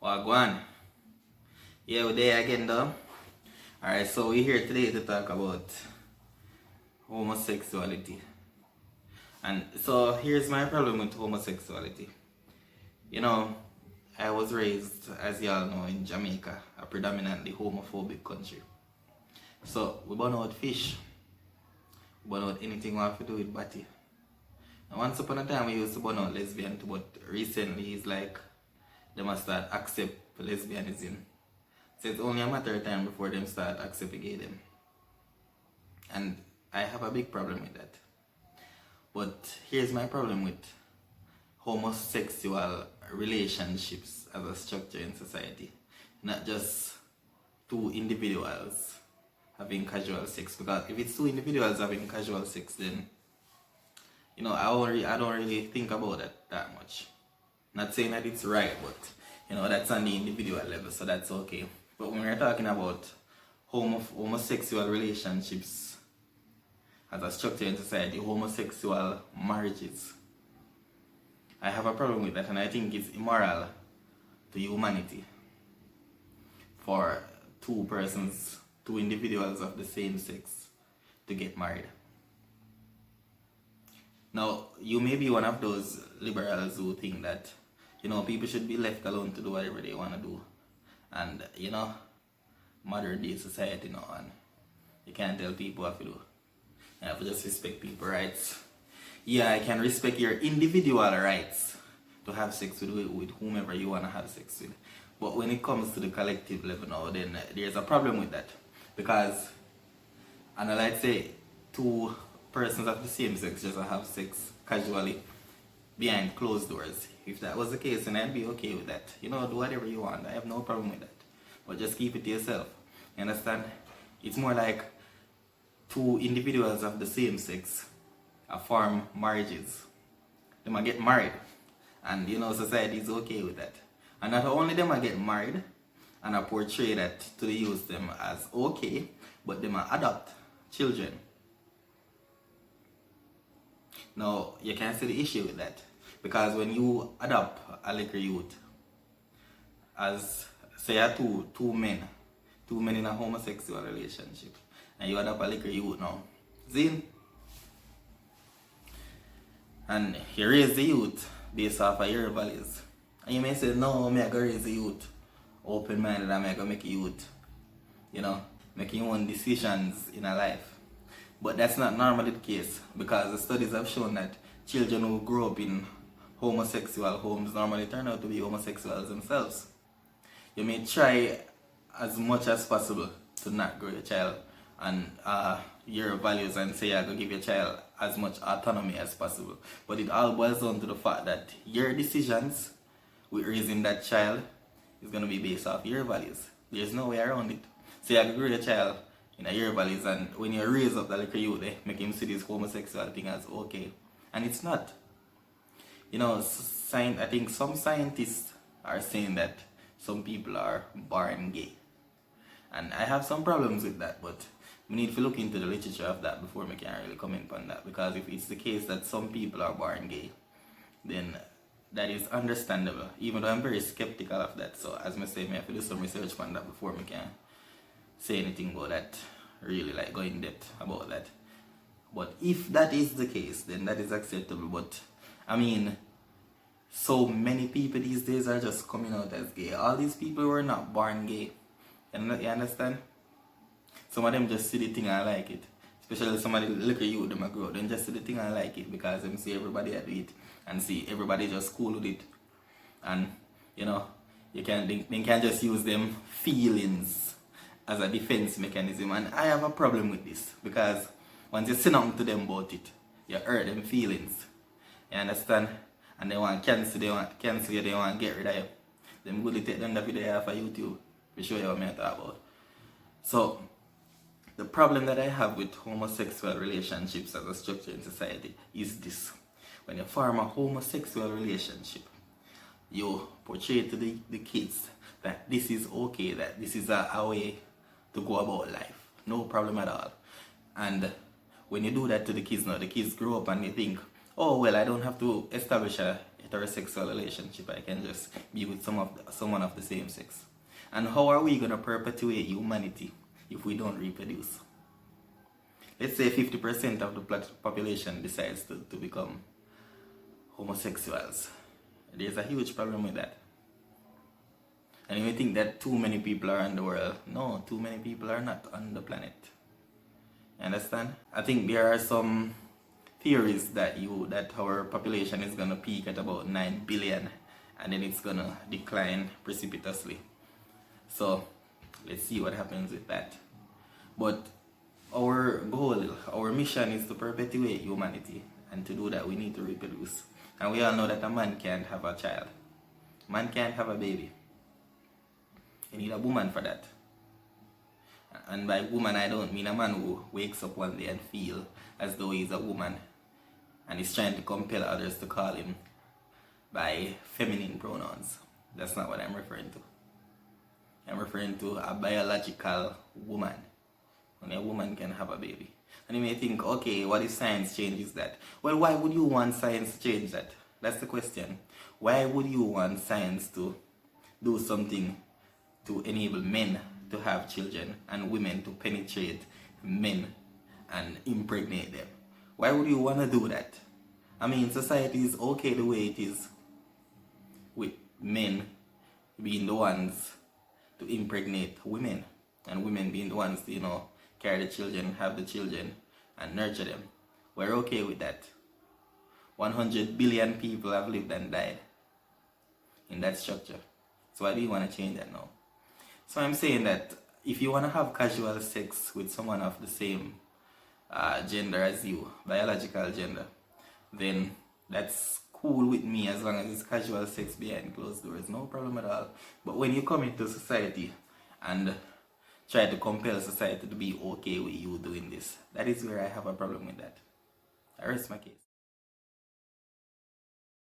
Wagwan. Yeah, we're there again though. Alright, so we're here today to talk about homosexuality. And so here's my problem with homosexuality. You know, I was raised, as y'all know, in Jamaica, a predominantly homophobic country. So we burn out fish. We burn out anything we have to do with body. And once upon a time we used to burn out lesbian too, but recently it's like they must start accept lesbianism. So it's only a matter of time before them start accepting them. And I have a big problem with that. But here's my problem with homosexual relationships as a structure in society. Not just two individuals having casual sex. Because if it's two individuals having casual sex, then I don't really think about it that much. Not saying that it's right, but that's on the individual level, so that's okay. But when we're talking about homosexual relationships as a structure in society, homosexual marriages, I have a problem with that, and I think it's immoral to humanity for two individuals of the same sex to get married. Now, you may be one of those liberals who think that people should be left alone to do whatever they want to do. And, modern day society now, and you can't tell people what to do. You have to just respect people's rights. Yeah, I can respect your individual rights to have sex with whomever you want to have sex with. But when it comes to the collective level now, then there's a problem with that. Because, and I like to say, two persons of the same sex just have sex casually behind closed doors. If that was the case, then I'd be okay with that. Do whatever you want. I have no problem with that. But just keep it to yourself. You understand? It's more like two individuals of the same sex form marriages. They might get married. And society is okay with that. And not only them might get married and I portray that to the youth them as okay, but they might adopt children. Now, you can't see the issue with that. Because when you adopt a little youth, as say two men in a homosexual relationship, and you adopt a little youth now, Zin, and you raise the youth based off of your values. And you may say, no, I'm going to raise the youth open-minded, and I'm going to make youth, making your own decisions in a life. But that's not normally the case, because the studies have shown that children who grow up in homosexual homes normally turn out to be homosexuals themselves. You may try as much as possible to not grow your child and your values and say you're going to give your child as much autonomy as possible. But it all boils down to the fact that your decisions with raising that child is going to be based off your values. There's no way around it. So you're going to grow your child in your values, and when you raise up that little youth, they make him see this homosexual thing as okay. And it's not. I think some scientists are saying that some people are born gay. And I have some problems with that, but we need to look into the literature of that before we can really comment on that. Because if it's the case that some people are born gay, then that is understandable, even though I'm very skeptical of that. So as I say, I have to do some research on that before we can say anything about that, really go in depth about that. But if that is the case, then that is acceptable. But so many people these days are just coming out as gay. All these people were not born gay. You understand? Some of them just see the thing and like it. Especially somebody look at you, them grow up, then just see the thing and like it because them see everybody do it and see everybody just cool with it. And they can just use them feelings as a defense mechanism. And I have a problem with this because once you say nothing to them about it, you hurt them feelings. You understand? And they want to cancel you, they want to get rid of you. Them really take them the video off of YouTube to show you what I'm talking about. So, the problem that I have with homosexual relationships as a structure in society is this. When you form a homosexual relationship, you portray to the kids that this is okay, that this is a way to go about life. No problem at all. And when you do that to the kids now, the kids grow up and they think, oh well, I don't have to establish a heterosexual relationship, I can just be with someone of the same sex. And how are we gonna perpetuate humanity if we don't reproduce? Let's say 50% of the population decides to become homosexuals. There's a huge problem with that. And you may think that too many people are in the world. No, too many people are not on the planet. You understand? I think there are some theories that our population is gonna peak at about 9 billion and then it's gonna decline precipitously. So let's see what happens with that. But our goal, our mission is to perpetuate humanity, and to do that we need to reproduce. And we all know that a man can't have a child. Man can't have a baby. You need a woman for that. And by woman I don't mean a man who wakes up one day and feel as though he's a woman and is trying to compel others to call him by feminine pronouns. That's not what I'm referring to. I'm referring to a biological woman. Only a woman can have a baby. And you may think, okay, what if science changes that? Well, why would you want science to change that? That's the question. Why would you want science to do something to enable men to have children and women to penetrate men and impregnate them? Why would you want to do that? I mean, society is okay the way it is, with men being the ones to impregnate women and women being the ones to, carry the children, have the children and nurture them. We're okay with that. 100 billion people have lived and died in that structure. So why do you want to change that now? So I'm saying that if you want to have casual sex with someone of the same gender as you, biological gender, then that's cool with me as long as it's casual sex behind closed doors, no problem at all. But when you come into society and try to compel society to be okay with you doing this, that is where I have a problem with that. I rest my case.